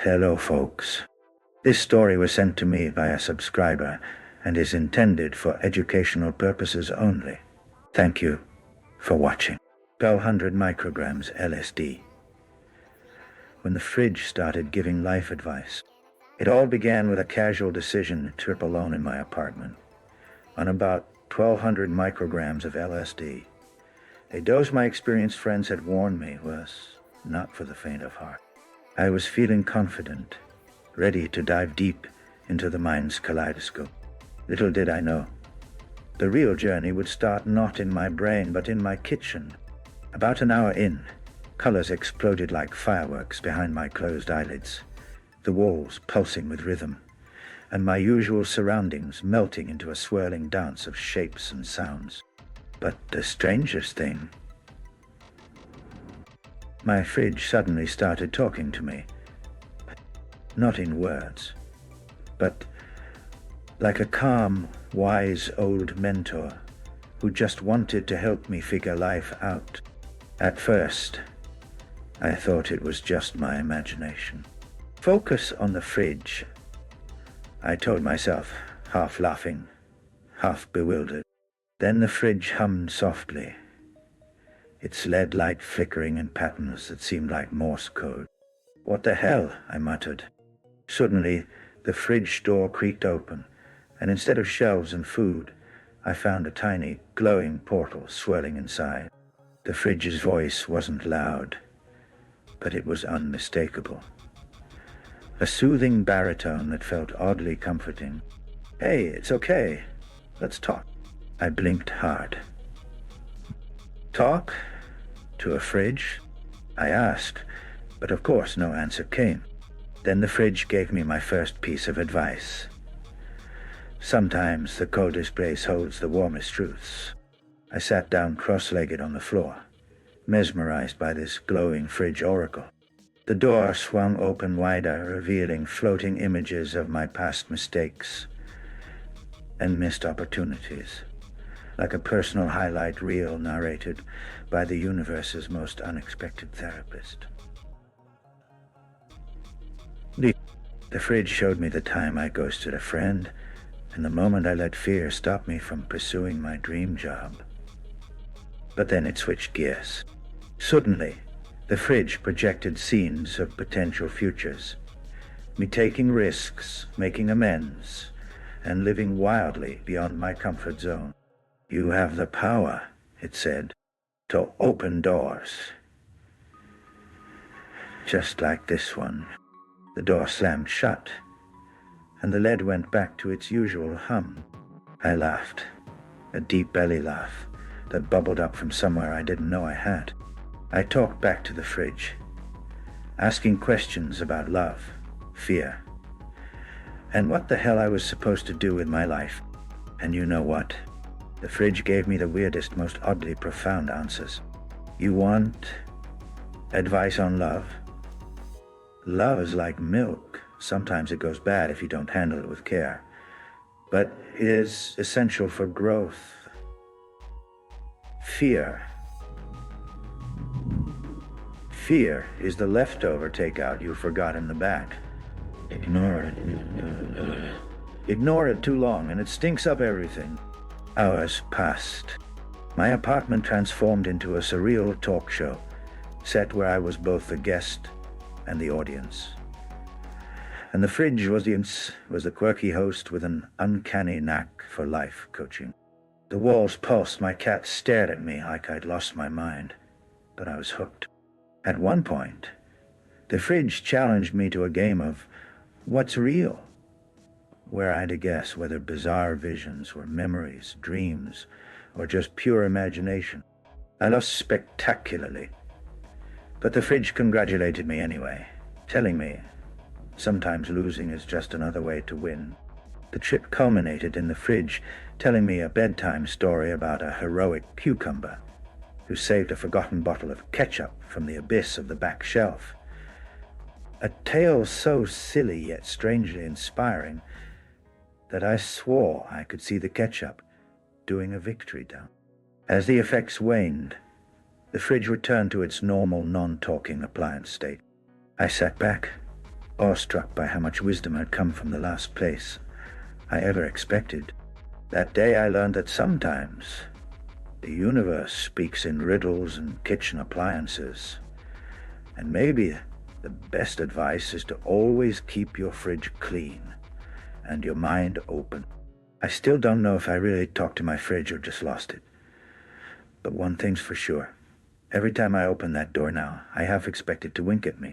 Hello, folks. This story was sent to me by a subscriber and is intended for educational purposes only. Thank you for watching. 1,200 micrograms LSD. When the fridge started giving life advice, it all began with a casual decision to trip alone in my apartment on about 1,200 micrograms of LSD. A dose my experienced friends had warned me was not for the faint of heart. I was feeling confident, ready to dive deep into the mind's kaleidoscope. Little did I know, the real journey would start not in my brain, but in my kitchen. About an hour in, colors exploded like fireworks behind my closed eyelids, the walls pulsing with rhythm, and my usual surroundings melting into a swirling dance of shapes and sounds. But the strangest thing, my fridge suddenly started talking to me. Not in words, but like a calm, wise old mentor who just wanted to help me figure life out. At first, I thought it was just my imagination. Focus on the fridge, I told myself, half laughing, half bewildered. Then the fridge hummed softly, its LED light flickering in patterns that seemed like Morse code. What the hell? I muttered. Suddenly, the fridge door creaked open, and instead of shelves and food, I found a tiny, glowing portal swirling inside. The fridge's voice wasn't loud, but it was unmistakable. A soothing baritone that felt oddly comforting. Hey, it's okay. Let's talk. I blinked hard. Talk? To a fridge? I asked, but of course no answer came. Then the fridge gave me my first piece of advice. Sometimes the coldest place holds the warmest truths. I sat down cross-legged on the floor, mesmerized by this glowing fridge oracle. The door swung open wider, revealing floating images of my past mistakes and missed opportunities, like a personal highlight reel narrated by the universe's most unexpected therapist. The fridge showed me the time I ghosted a friend, and the moment I let fear stop me from pursuing my dream job. But then it switched gears. Suddenly, the fridge projected scenes of potential futures, me taking risks, making amends, and living wildly beyond my comfort zone. You have the power, it said, to open doors. Just like this one. The door slammed shut, and the lead went back to its usual hum. I laughed, a deep belly laugh that bubbled up from somewhere I didn't know I had. I talked back to the fridge, asking questions about love, fear, and what the hell I was supposed to do with my life. And you know what? The fridge gave me the weirdest, most oddly profound answers. You want advice on love? Love is like milk. Sometimes it goes bad if you don't handle it with care, but it is essential for growth. Fear is the leftover takeout you forgot in the back. Ignore it. Ignore it too long and it stinks up everything. Hours passed. My apartment transformed into a surreal talk show, set where I was both the guest and the audience. And the fridge was the quirky host with an uncanny knack for life coaching. The walls pulsed, my cat stared at me like I'd lost my mind, but I was hooked. At one point, the fridge challenged me to a game of what's real, where I had to guess whether bizarre visions were memories, dreams, or just pure imagination. I lost spectacularly, but the fridge congratulated me anyway, telling me sometimes losing is just another way to win. The trip culminated in the fridge telling me a bedtime story about a heroic cucumber who saved a forgotten bottle of ketchup from the abyss of the back shelf. A tale so silly yet strangely inspiring that I swore I could see the ketchup doing a victory dance. As the effects waned, the fridge returned to its normal, non-talking appliance state. I sat back, awestruck by how much wisdom had come from the last place I ever expected. That day I learned that sometimes the universe speaks in riddles and kitchen appliances. And maybe the best advice is to always keep your fridge clean and your mind open. I still don't know if I really talked to my fridge or just lost it. But one thing's for sure. Every time I open that door now, I half expect it to wink at me.